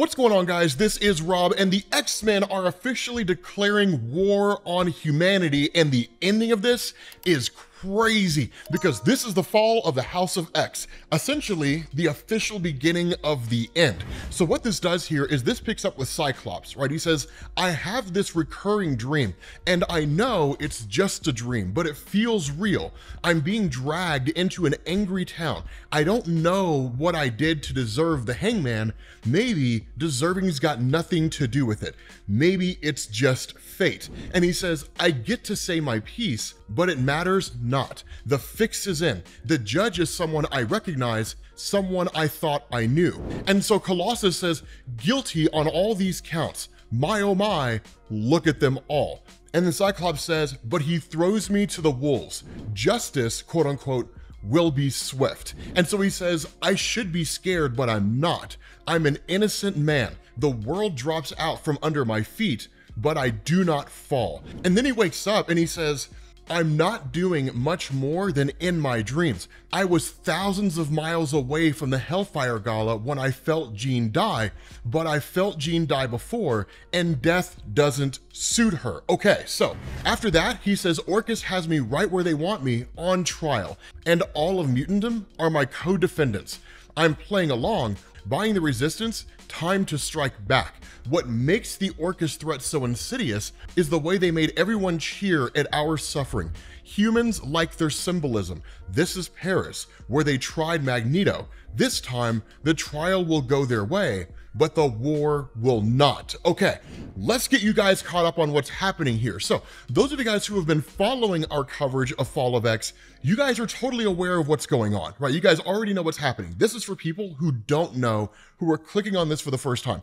What's going on, guys? This is Rob, and the X-Men are officially declaring war on humanity, and the ending of this is crazy because this is the fall of the House of X, essentially the official beginning of the end. So what this does here is this picks up with Cyclops, right? He says, I have this recurring dream, and I know it's just a dream, but it feels real. I'm being dragged into an angry town. I don't know what I did to deserve the hangman. Maybe deserving's got nothing to do with it. Maybe it's just fate. And he says, I get to say my piece, but it matters not. The fix is in. The judge is someone I recognize, someone I thought I knew. And so Colossus says, guilty on all these counts. My oh my, look at them all. And then Cyclops says, but he throws me to the wolves. Justice, quote unquote, will be swift. And so he says, I should be scared, but I'm not. I'm an innocent man. The world drops out from under my feet, but I do not fall. And then he wakes up and he says, I'm not doing much more than in my dreams. I was thousands of miles away from the Hellfire Gala when I felt Jean die, but I felt Jean die before, and death doesn't suit her. Okay, so after that, he says, Orchis has me right where they want me, on trial, and all of mutantdom are my co-defendants. I'm playing along, buying the resistance, time to strike back. What makes the Orchis threat so insidious is the way they made everyone cheer at our suffering. Humans like their symbolism. This is Paris, where they tried Magneto. This time, the trial will go their way, but the war will not. Okay, let's get you guys caught up on what's happening here. So those of you guys who have been following our coverage of Fall of X, you guys are totally aware of what's going on, right? You guys already know what's happening. This is for people who don't know, who are clicking on this for the first time.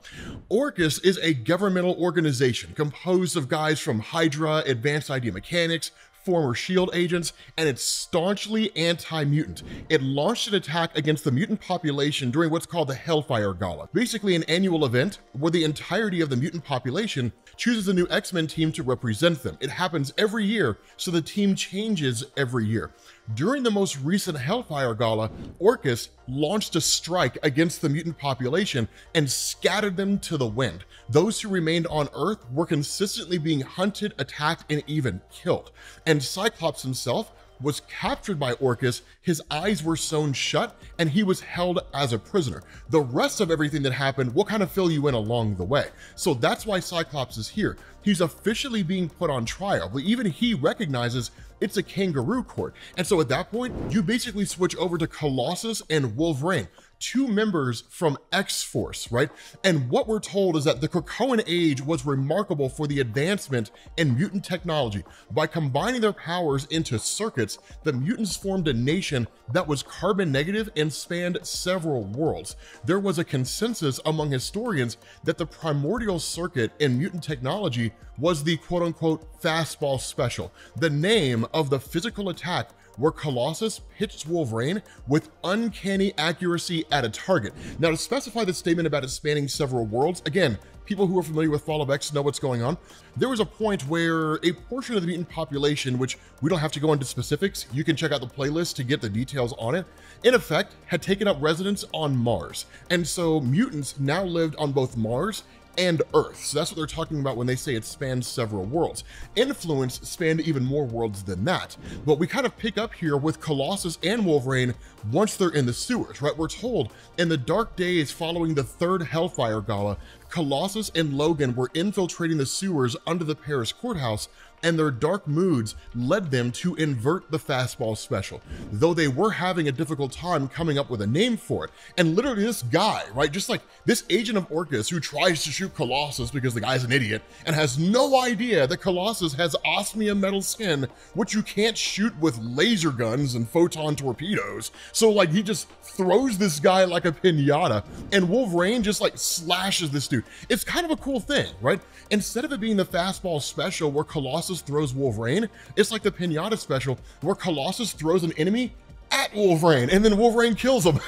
Orchis is a governmental organization composed of guys from Hydra, Advanced Idea Mechanics, former SHIELD agents, and it's staunchly anti-mutant. It launched an attack against the mutant population during what's called the Hellfire Gala, basically an annual event where the entirety of the mutant population chooses a new X-Men team to represent them. It happens every year, so the team changes every year. During the most recent Hellfire Gala, Orchis launched a strike against the mutant population and scattered them to the wind. Those who remained on Earth were consistently being hunted, attacked, and even killed. And Cyclops himself was captured by Orchis, his eyes were sewn shut, and he was held as a prisoner. The rest of everything that happened will kind of fill you in along the way. So that's why Cyclops is here. He's officially being put on trial, but even he recognizes it's a kangaroo court. And so at that point, you basically switch over to Colossus and Wolverine, two members from X-Force, right? And what we're told is that the Krakoa Age was remarkable for the advancement in mutant technology. By combining their powers into circuits, the mutants formed a nation that was carbon negative and spanned several worlds. There was a consensus among historians that the primordial circuit in mutant technology was the quote-unquote fastball special, the name of the physical attack where Colossus hits Wolverine with uncanny accuracy at a target. Now, to specify the statement about it spanning several worlds, again, people who are familiar with Fall of X know what's going on. There was a point where a portion of the mutant population, which we don't have to go into specifics, you can check out the playlist to get the details on it, in effect, had taken up residence on Mars. And so mutants now lived on both Mars and Earth. So that's what they're talking about when they say it spans several worlds. Influence spanned even more worlds than that. But we kind of pick up here with Colossus and Wolverine once they're in the sewers, right? We're told in the dark days following the third Hellfire Gala, Colossus and Logan were infiltrating the sewers under the Paris courthouse, and their dark moods led them to invert the fastball special, though they were having a difficult time coming up with a name for it. And literally this guy, right, just like this agent of Orchis who tries to shoot Colossus because the guy's an idiot and has no idea that Colossus has osmium metal skin, which you can't shoot with laser guns and photon torpedoes. So like he just throws this guy like a piñata, and Wolverine just like slashes this dude. It's kind of a cool thing, right? Instead of it being the fastball special where Colossus throws Wolverine, it's like the piñata special where Colossus throws an enemy at Wolverine and then Wolverine kills him.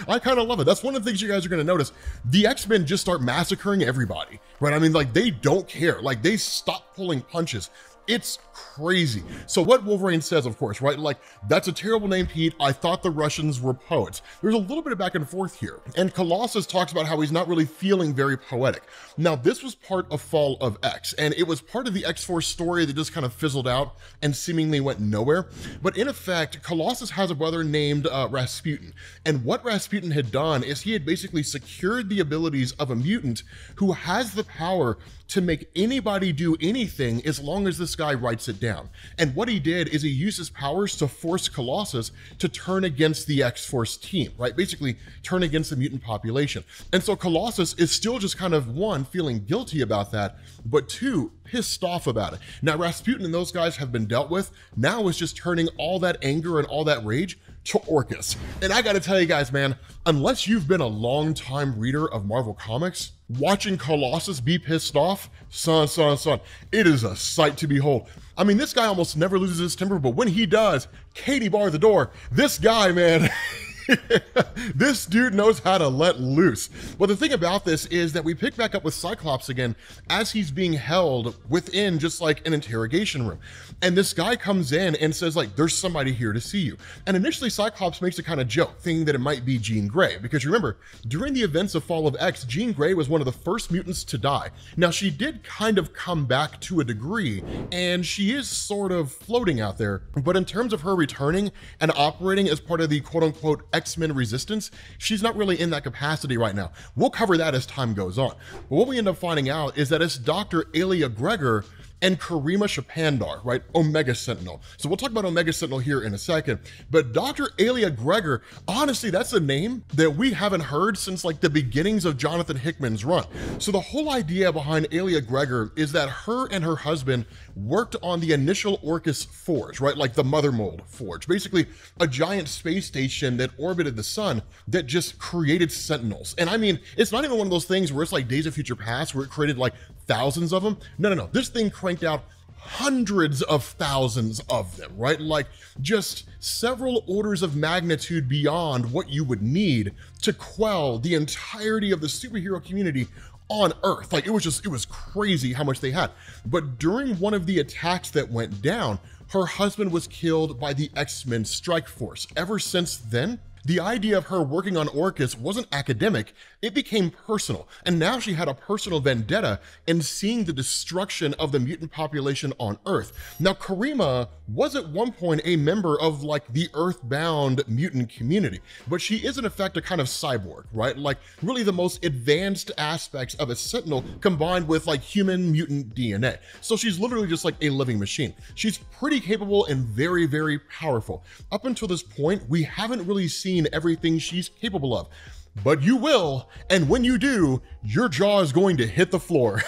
I kind of love it. That's one of the things you guys are going to notice. The X-Men just start massacring everybody, right? I mean, like they don't care. Like they stop pulling punches. It's crazy. So what Wolverine says, of course, right? Like, that's a terrible name, Pete. I thought the Russians were poets. There's a little bit of back and forth here. And Colossus talks about how he's not really feeling very poetic. Now, this was part of Fall of X, and it was part of the X-Force story that just kind of fizzled out and seemingly went nowhere. But in effect, Colossus has a brother named Rasputin. And what Rasputin had done is he had basically secured the abilities of a mutant who has the power to make anybody do anything as long as this guy writes it down. And what he did is he used his powers to force Colossus to turn against the X-Force team, right? Basically turn against the mutant population. And so Colossus is still just kind of, one, feeling guilty about that, but two, pissed off about it. Now Rasputin and those guys have been dealt with. Now it's just turning all that anger and all that rage to Orcus. And I gotta tell you guys, man, unless you've been a long-time reader of Marvel Comics, watching Colossus be pissed off, son, it is a sight to behold. I mean, this guy almost never loses his temper, but when he does, Katie bar the door. This guy, man, this dude knows how to let loose. Well, the thing about this is that we pick back up with Cyclops again as he's being held within just like an interrogation room. And this guy comes in and says like, there's somebody here to see you. And initially Cyclops makes a kind of joke, thinking that it might be Jean Grey, because remember, during the events of Fall of X, Jean Grey was one of the first mutants to die. Now she did kind of come back to a degree, and she is sort of floating out there, but in terms of her returning and operating as part of the quote-unquote X-Men resistance, she's not really in that capacity right now. We'll cover that as time goes on. But what we end up finding out is that it's Dr. Alia Gregor and Karima Shapandar, right? Omega Sentinel. So we'll talk about Omega Sentinel here in a second, but Dr. Alia Gregor, honestly, that's a name that we haven't heard since like the beginnings of Jonathan Hickman's run. So the whole idea behind Alia Gregor is that her and her husband worked on the initial Orcus Forge, right? Like the Mother Mold Forge, basically a giant space station that orbited the sun that just created Sentinels. And I mean, it's not even one of those things where it's like Days of Future Past where it created like thousands of them. No. This thing cranked out hundreds of thousands of them, right? Like just several orders of magnitude beyond what you would need to quell the entirety of the superhero community on Earth. Like it was crazy how much they had. But during one of the attacks that went down, her husband was killed by the X-Men strike force. Ever since then, the idea of her working on Orcus wasn't academic, it became personal. And now she had a personal vendetta in seeing the destruction of the mutant population on Earth. Now, Karima was at one point a member of like the Earthbound mutant community, but she is in effect a kind of cyborg, right? Like really the most advanced aspects of a Sentinel combined with like human mutant DNA. So she's literally just like a living machine. She's pretty capable and very, very powerful. Up until this point, we haven't really seen everything she's capable of, but you will, and when you do, your jaw is going to hit the floor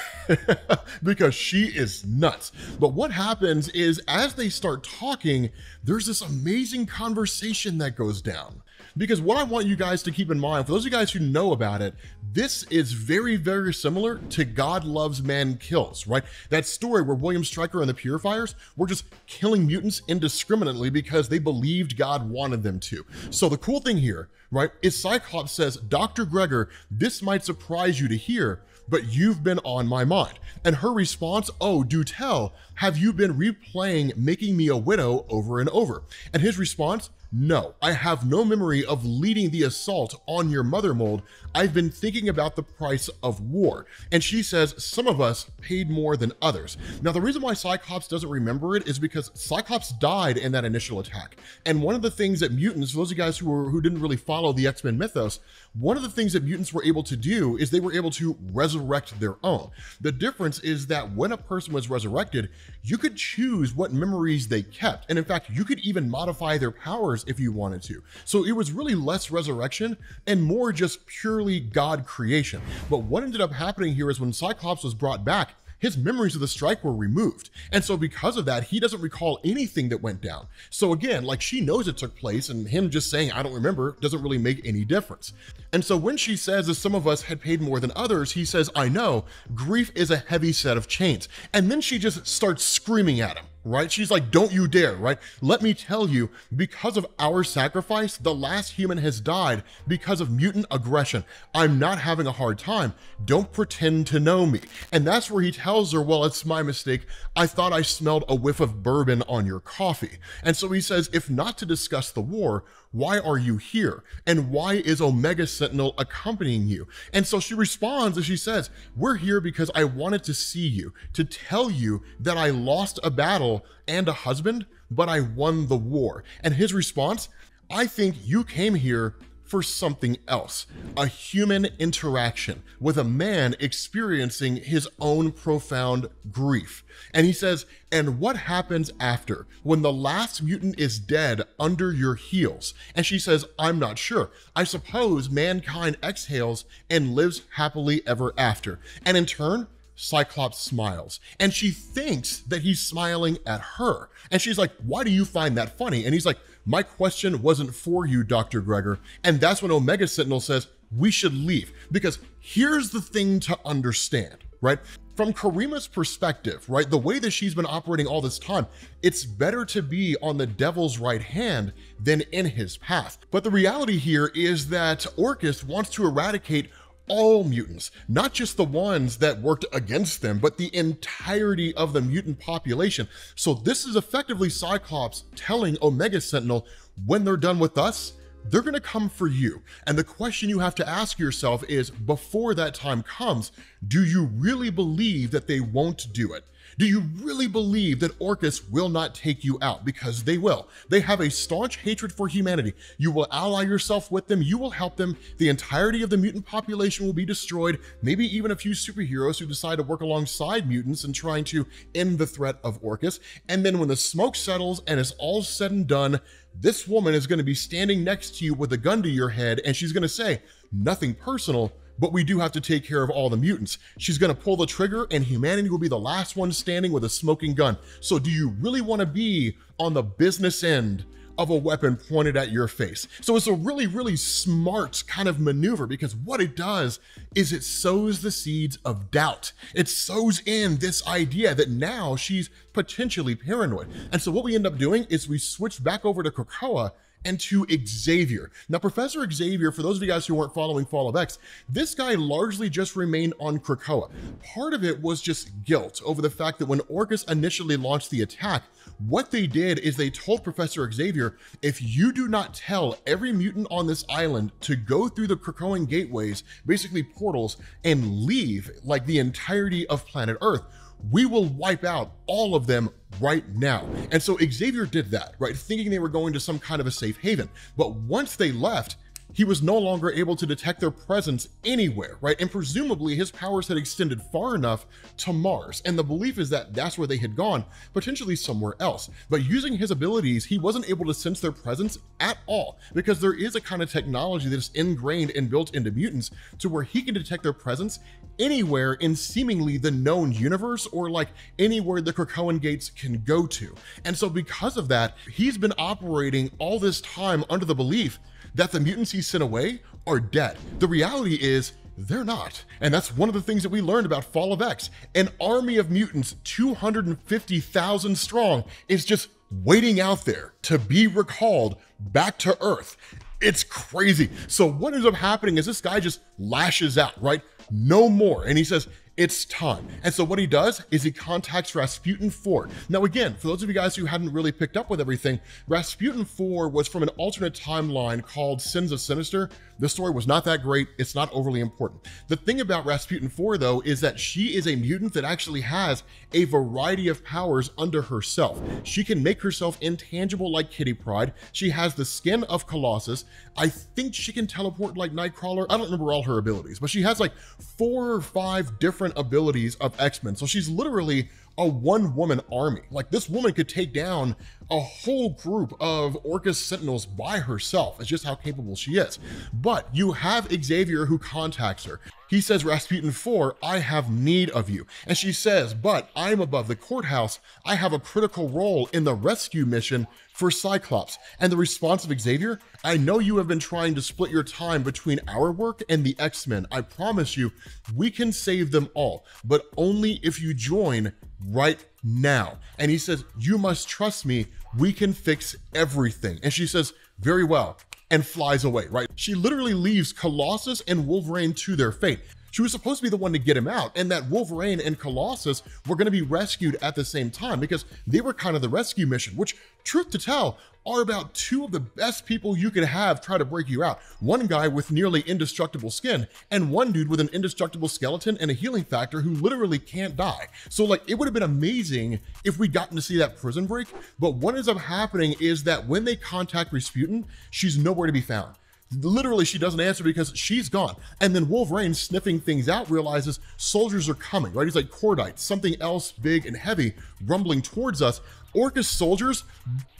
because she is nuts. But what happens is as they start talking, there's this amazing conversation that goes down. Because what I want you guys to keep in mind, for those of you guys who know about it, this is very, very similar to God Loves, Man Kills, right? That story where William Stryker and the Purifiers were just killing mutants indiscriminately because they believed God wanted them to. So the cool thing here, right, is Cyclops says, Dr. Gregor, this might surprise you to hear, but you've been on my mind. And her response, oh, do tell, have you been replaying Making Me a Widow over and over? And his response, no, I have no memory of leading the assault on your mother mold. I've been thinking about the price of war. And she says, some of us paid more than others. Now, the reason why Cyclops doesn't remember it is because Cyclops died in that initial attack. And one of the things that mutants, for those of you guys who didn't really follow the X-Men mythos, one of the things that mutants were able to do is they were able to resurrect their own. The difference is that when a person was resurrected, you could choose what memories they kept. And in fact, you could even modify their powers if you wanted to. So it was really less resurrection and more just purely God creation. But what ended up happening here is when Cyclops was brought back, his memories of the strike were removed. And so because of that, he doesn't recall anything that went down. So again, like she knows it took place and him just saying, I don't remember, doesn't really make any difference. And so when she says that some of us had paid more than others, he says, I know, grief is a heavy set of chains. And then she just starts screaming at him. right? She's like, don't you dare, right? Let me tell you, because of our sacrifice, the last human has died because of mutant aggression. I'm not having a hard time. Don't pretend to know me. And that's where he tells her, well, it's my mistake. I thought I smelled a whiff of bourbon on your coffee. And so he says, if not to discuss the war, why are you here? And why is Omega Sentinel accompanying you? And so she responds and she says, we're here because I wanted to see you, to tell you that I lost a battle and a husband, but I won the war. And his response, I think you came here for something else, a human interaction with a man experiencing his own profound grief. And he says, and what happens after, when the last mutant is dead under your heels? And she says, I'm not sure. I suppose mankind exhales and lives happily ever after. And in turn, Cyclops smiles, and she thinks that he's smiling at her. And she's like, why do you find that funny? And he's like, my question wasn't for you, Dr. Gregor. And that's when Omega Sentinel says, we should leave, because here's the thing to understand, right? From Karima's perspective, right, the way that she's been operating all this time, it's better to be on the devil's right hand than in his path. But the reality here is that Orchis wants to eradicate all mutants, not just the ones that worked against them, but the entirety of the mutant population. So this is effectively Cyclops telling Omega Sentinel, when they're done with us, they're gonna come for you. And the question you have to ask yourself is, before that time comes, do you really believe that they won't do it? Do you really believe that Orchis will not take you out? Because they will. They have a staunch hatred for humanity. You will ally yourself with them. You will help them. The entirety of the mutant population will be destroyed. Maybe even a few superheroes who decide to work alongside mutants and trying to end the threat of Orchis. And then when the smoke settles and it's all said and done, this woman is going to be standing next to you with a gun to your head, and she's going to say, nothing personal, but we do have to take care of all the mutants. She's gonna pull the trigger and humanity will be the last one standing with a smoking gun. So do you really wanna be on the business end of a weapon pointed at your face? So it's a really, really smart kind of maneuver, because what it does is it sows the seeds of doubt. It sows in this idea that now she's potentially paranoid. And so what we end up doing is we switch back over to Krakoa and to Xavier. Now, Professor Xavier, for those of you guys who weren't following Fall of X, this guy largely just remained on Krakoa. Part of it was just guilt over the fact that when Orchis initially launched the attack, what they did is they told Professor Xavier, if you do not tell every mutant on this island to go through the Krakoan gateways, basically portals, and leave like the entirety of planet Earth, we will wipe out all of them right now. And so Xavier did that, right? Thinking they were going to some kind of a safe haven. But once they left, he was no longer able to detect their presence anywhere, right? And presumably his powers had extended far enough to Mars. And the belief is that that's where they had gone, potentially somewhere else. But using his abilities, he wasn't able to sense their presence at all, because there is a kind of technology that is ingrained and built into mutants to where he can detect their presence anywhere in seemingly the known universe, or like anywhere the Krakoan gates can go to. And so because of that, he's been operating all this time under the belief that the mutants he sent away are dead. The reality is they're not. And that's one of the things that we learned about Fall of X. An army of mutants, 250,000 strong, is just waiting out there to be recalled back to Earth. It's crazy. So what ends up happening is this guy just lashes out, right? No more. And he says, it's time. And so what he does is he contacts Rasputin 4. Now again, for those of you guys who hadn't really picked up with everything, Rasputin 4 was from an alternate timeline called Sins of Sinister. The story was not that great. It's not overly important. The thing about Rasputin 4 though is that she is a mutant that actually has a variety of powers under herself. She can make herself intangible like Kitty Pryde. She has the skin of Colossus. I think she can teleport like Nightcrawler. I don't remember all her abilities, but she has like 4 or 5 different abilities of X-Men. So she's literally a one-woman army. Like this woman could take down a whole group of Orchis Sentinels by herself. It's just how capable she is. But you have Xavier who contacts her. He says, Rasputin 4, I have need of you. And she says, but I'm above the courthouse. I have a critical role in the rescue mission for Cyclops. And the response of Xavier, I know you have been trying to split your time between our work and the X-Men. I promise you, we can save them all, but only if you join right now. And he says, you must trust me. We can fix everything. And she says, very well, and flies away, right? She literally leaves Colossus and Wolverine to their fate. She was supposed to be the one to get him out, and that Wolverine and Colossus were going to be rescued at the same time because they were kind of the rescue mission, which, truth to tell, are about two of the best people you could have try to break you out. One guy with nearly indestructible skin, and one dude with an indestructible skeleton and a healing factor who literally can't die. So like, it would have been amazing if we'd gotten to see that prison break, but what ends up happening is that when they contact Rasputin, she's nowhere to be found. Literally, she doesn't answer because she's gone. And then Wolverine, sniffing things out, realizes soldiers are coming, right? He's like, Cordite, something else big and heavy rumbling towards us. Orcus soldiers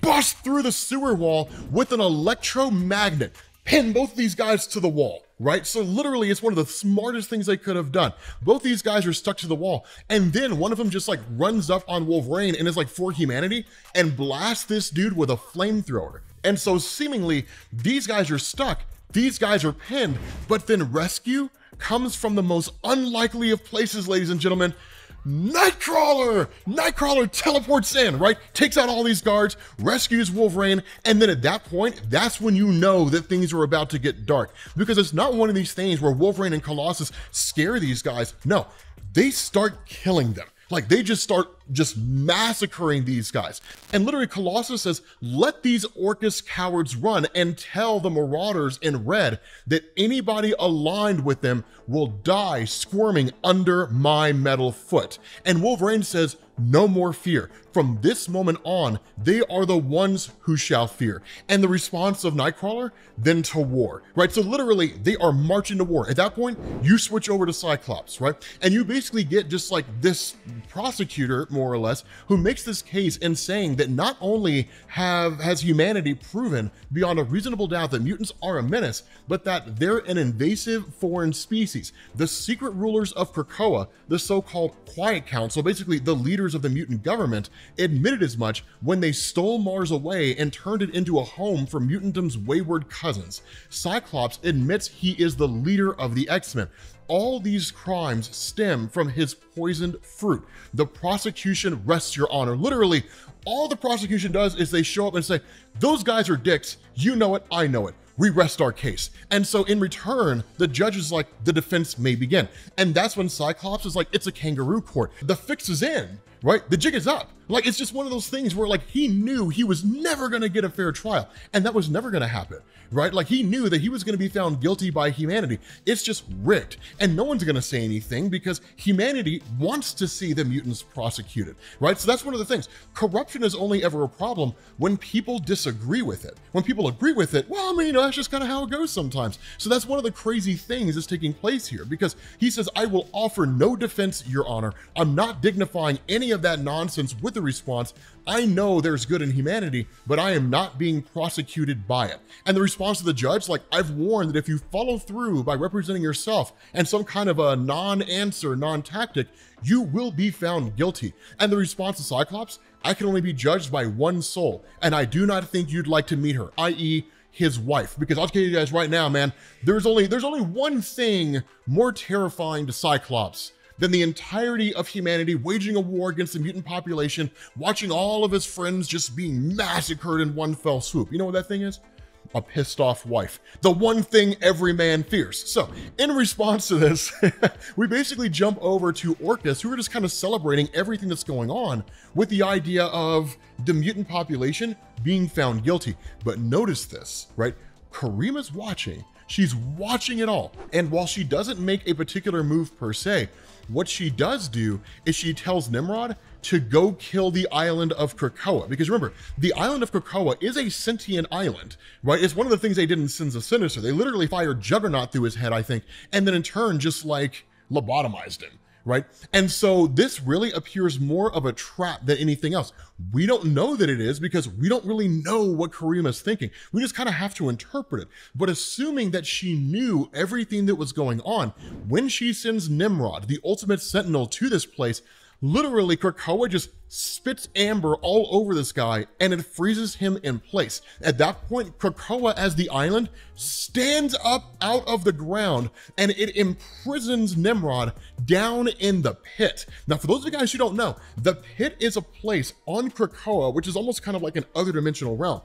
bust through the sewer wall with an electromagnet, pin both of these guys to the wall, right? So literally, it's one of the smartest things they could have done. Both these guys are stuck to the wall. And then one of them just like runs up on Wolverine and is like for humanity and blasts this dude with a flamethrower. And so seemingly these guys are stuck, these guys are pinned, but then rescue comes from the most unlikely of places, ladies and gentlemen. Nightcrawler! Nightcrawler teleports in, right? Takes out all these guards, rescues Wolverine, and then at that point, that's when you know that things are about to get dark. Because it's not one of these things where Wolverine and Colossus scare these guys. No, they start killing them. Like, they just start massacring these guys. And literally Colossus says, let these Orcus cowards run and tell the Marauders in red that anybody aligned with them will die squirming under my metal foot. And Wolverine says, no more fear. From this moment on, they are the ones who shall fear. And the response of Nightcrawler, then to war, right? So literally, they are marching to war. At that point, you switch over to Cyclops, right? And you basically get just like this prosecutor, more or less, who makes this case in saying that not only has humanity proven beyond a reasonable doubt that mutants are a menace, but that they're an invasive foreign species. The secret rulers of Krakoa, the so-called Quiet Council, basically the leaders of the mutant government, admitted as much when they stole Mars away and turned it into a home for mutantum's wayward cousins. Cyclops admits he is the leader of the X-Men. All these crimes stem from his poisoned fruit. The prosecution rests your honor. Literally, all the prosecution does is they show up and say, those guys are dicks. You know it, I know it. We rest our case. And so in return, the judge is like, the defense may begin. And that's when Cyclops is like, it's a kangaroo court. The fix is in, right? The jig is up. Like, it's just one of those things where like, he knew he was never gonna get a fair trial. And that was never gonna happen, right? Like, he knew that he was gonna be found guilty by humanity. It's just rigged. And no one's gonna say anything because humanity wants to see the mutants prosecuted, right? So that's one of the things. Corruption is only ever a problem when people disagree with it. When people agree with it, well, I mean, you know, that's just kind of how it goes sometimes. So that's one of the crazy things that's taking place here, because he says, I will offer no defense, Your Honor. I'm not dignifying any of that nonsense with the response. I know there's good in humanity, but I am not being prosecuted by it. And the response of the judge, like, I've warned that if you follow through by representing yourself and some kind of a non-answer, non-tactic, you will be found guilty. And the response of Cyclops, I can only be judged by one soul, and I do not think you'd like to meet her, i.e., his wife. Because I'll tell you guys right now, man, there's only one thing more terrifying to Cyclops than the entirety of humanity waging a war against the mutant population, watching all of his friends just being massacred in one fell swoop. You know what that thing is? A pissed off wife. The one thing every man fears. So in response to this, we basically jump over to Orcus, who are just kind of celebrating everything that's going on with the idea of the mutant population being found guilty. But notice this, right? Karima's watching. She's watching it all. And while she doesn't make a particular move per se, what she does do is she tells Nimrod to go kill the island of Krakoa. Because remember, the island of Krakoa is a sentient island, right? It's one of the things they did in Sins of Sinister. They literally fired Juggernaut through his head, I think, and then in turn just like lobotomized him, right? And so this really appears more of a trap than anything else. We don't know that it is because we don't really know what Karima's thinking. We just kind of have to interpret it. But assuming that she knew everything that was going on, when she sends Nimrod, the ultimate sentinel, to this place, Literally, Krakoa just spits amber all over this guy and it freezes him in place. At that point, Krakoa as the island stands up out of the ground and it imprisons Nimrod down in the pit. Now, for those of you guys who don't know, the pit is a place on Krakoa, which is almost kind of like an other dimensional realm.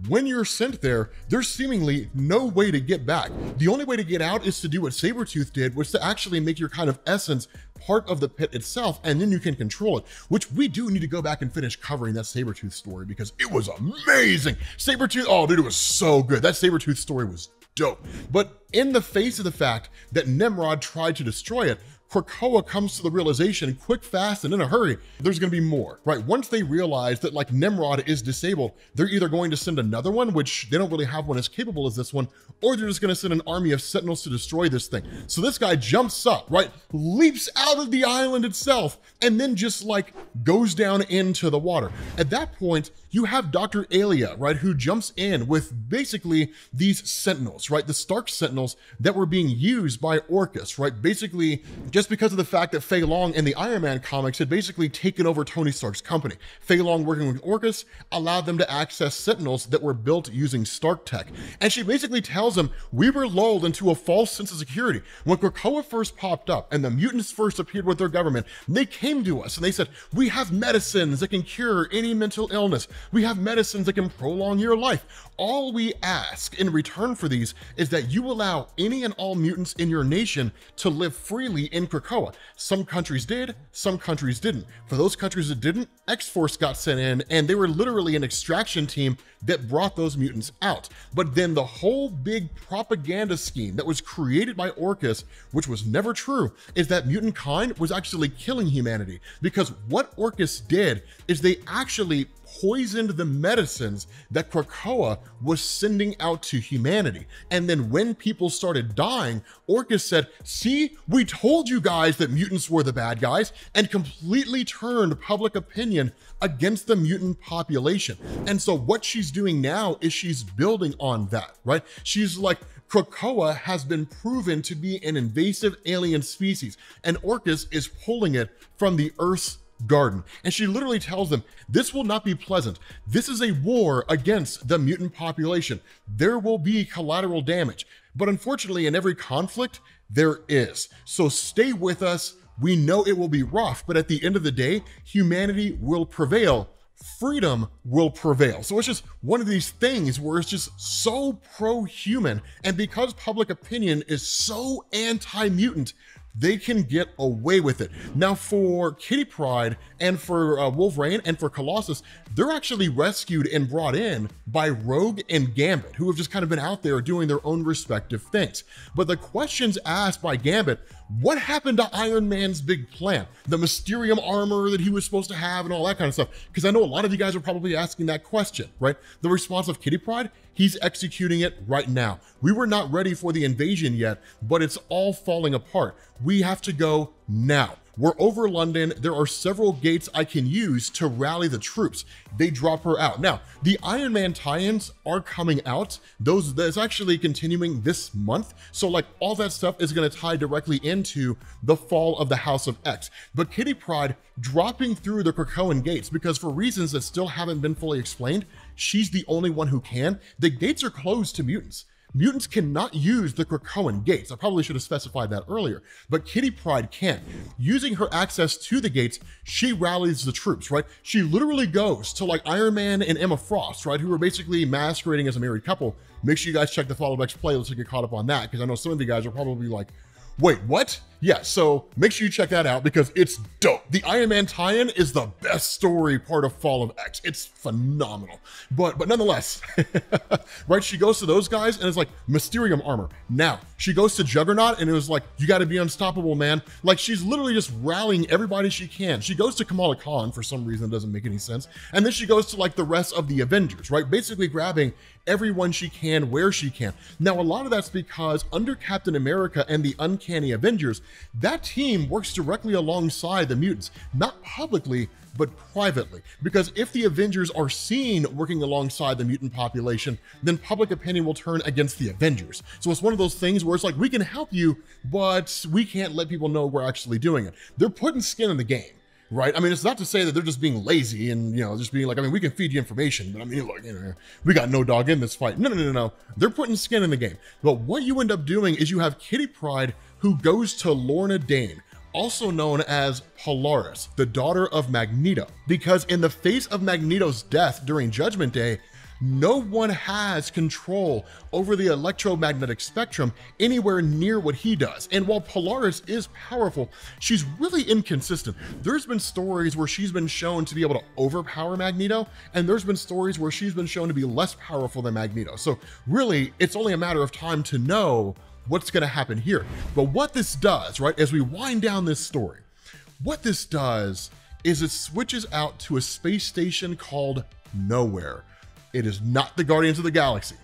When you're sent there, there's seemingly no way to get back. The only way to get out is to do what Sabretooth did, was to actually make your kind of essence part of the pit itself, and then you can control it, which we do need to go back and finish covering that Sabretooth story because it was amazing. Sabretooth, oh dude, it was so good. That Sabretooth story was dope. But in the face of the fact that Nimrod tried to destroy it, Krakoa comes to the realization quick, fast, and in a hurry, there's gonna be more, right? Once they realize that like Nimrod is disabled, they're either going to send another one, which they don't really have one as capable as this one, or they're just gonna send an army of sentinels to destroy this thing. So this guy jumps up, right? Leaps out of the island itself, and then just like goes down into the water. At that point, you have Dr. Alia, right? Who jumps in with basically these sentinels, right? The Stark sentinels that were being used by Orcus, right? Basically, just because of the fact that Fei Long in the Iron Man comics had basically taken over Tony Stark's company. Fei Long working with Orcus allowed them to access sentinels that were built using Stark tech. And she basically tells him, we were lulled into a false sense of security. When Krakoa first popped up and the mutants first appeared with their government, they came to us and they said, we have medicines that can cure any mental illness. We have medicines that can prolong your life. All we ask in return for these is that you allow any and all mutants in your nation to live freely in Krakoa. Some countries did, some countries didn't. For those countries that didn't, X-Force got sent in and they were literally an extraction team that brought those mutants out. But then the whole big propaganda scheme that was created by Orcus, which was never true, is that Mutantkind was actually killing humanity. Because what Orcus did is they actually poisoned the medicines that Krakoa was sending out to humanity. And then when people started dying, Orcus said, see, we told you guys that mutants were the bad guys, and completely turned public opinion against the mutant population. And so what she's doing now is she's building on that, right? She's like, Krakoa has been proven to be an invasive alien species, and Orcus is pulling it from the Earth's garden. And she literally tells them, this will not be pleasant. This is a war against the mutant population. There will be collateral damage. But unfortunately, in every conflict, there is. So stay with us. We know it will be rough, but at the end of the day, humanity will prevail. Freedom will prevail. So it's just one of these things where it's just so pro-human. And because public opinion is so anti-mutant, they can get away with it. Now for Kitty Pryde and for Wolverine and for Colossus, they're actually rescued and brought in by Rogue and Gambit, who have just kind of been out there doing their own respective things. But the questions asked by Gambit, what happened to Iron Man's big plan? The Mysterium armor that he was supposed to have and all that kind of stuff. Because I know a lot of you guys are probably asking that question, right? The response of Kitty Pryde, he's executing it right now. We were not ready for the invasion yet, but it's all falling apart. We have to go now. We're over London. There are several gates I can use to rally the troops. They drop her out. Now, the Iron Man tie-ins are coming out. That's actually continuing this month. So like all that stuff is going to tie directly into the fall of the House of X. But Kitty Pryde dropping through the Krakoan gates, because for reasons that still haven't been fully explained, she's the only one who can. The gates are closed to mutants. Mutants cannot use the Krakoan gates. I probably should have specified that earlier, but Kitty Pryde can. Using her access to the gates, she rallies the troops, right? She literally goes to like Iron Man and Emma Frost, right? Who are basically masquerading as a married couple. Make sure you guys check the Followed X playlist to get caught up on that, because I know some of you guys are probably like, wait, what? Yeah, so make sure you check that out because it's dope. The Iron Man tie-in is the best story part of Fall of X. It's phenomenal. But nonetheless, right, she goes to those guys and it's like Mysterium armor. Now, she goes to Juggernaut and it was like, you gotta be unstoppable, man. Like she's literally just rallying everybody she can. She goes to Kamala Khan for some reason, it doesn't make any sense. And then she goes to like the rest of the Avengers, right? Basically grabbing everyone she can where she can. Now, a lot of that's because under Captain America and the Uncanny Avengers, that team works directly alongside the mutants, not publicly, but privately. Because if the Avengers are seen working alongside the mutant population, then public opinion will turn against the Avengers. So it's one of those things where it's like, we can help you, but we can't let people know we're actually doing it. They're putting skin in the game. right? I mean, it's not to say that they're just being lazy and, you know, just being like, I mean, we can feed you information, but I mean, look, you know, we got no dog in this fight. No. They're putting skin in the game. But what you end up doing is you have Kitty Pryde, who goes to Lorna Dane, also known as Polaris, the daughter of Magneto, because in the face of Magneto's death during Judgment Day, no one has control over the electromagnetic spectrum anywhere near what he does. And while Polaris is powerful, she's really inconsistent. There's been stories where she's been shown to be able to overpower Magneto, and there's been stories where she's been shown to be less powerful than Magneto. So really, it's only a matter of time to know what's gonna happen here. But what this does, right, as we wind down this story, what this does is it switches out to a space station called Nowhere. It is not the Guardians of the Galaxy.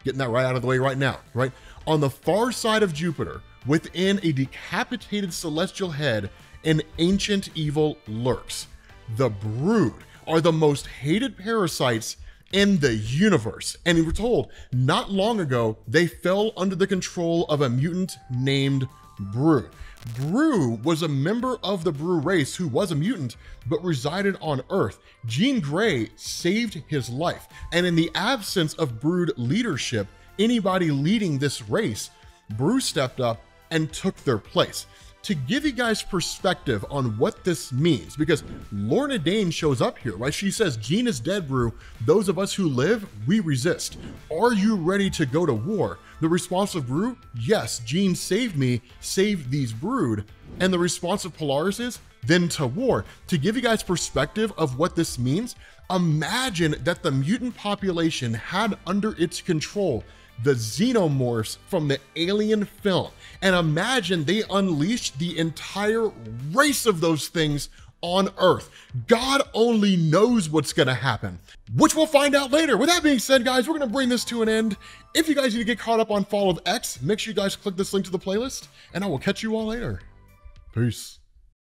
Getting that right out of the way right now, right? On the far side of Jupiter, within a decapitated celestial head, an ancient evil lurks. The Brood are the most hated parasites in the universe. And we're told not long ago, they fell under the control of a mutant named Brood. Brood was a member of the Brood race who was a mutant, but resided on Earth. Jean Grey saved his life. And in the absence of Brood leadership, anybody leading this race, Brood stepped up and took their place. To give you guys perspective on what this means, because Lorna Dane shows up here, right? She says, Jean is dead, Brood. Those of us who live, we resist. Are you ready to go to war? The response of Brood, yes, Jean saved me, saved these Brood. And the response of Polaris is, then to war. To give you guys perspective of what this means, imagine that the mutant population had under its control the xenomorphs from the Alien film. And imagine they unleashed the entire race of those things on Earth. God only knows what's gonna happen, which we'll find out later. With that being said, guys, we're gonna bring this to an end. If you guys need to get caught up on Fall of X, make sure you guys click this link to the playlist, and I will catch you all later. Peace.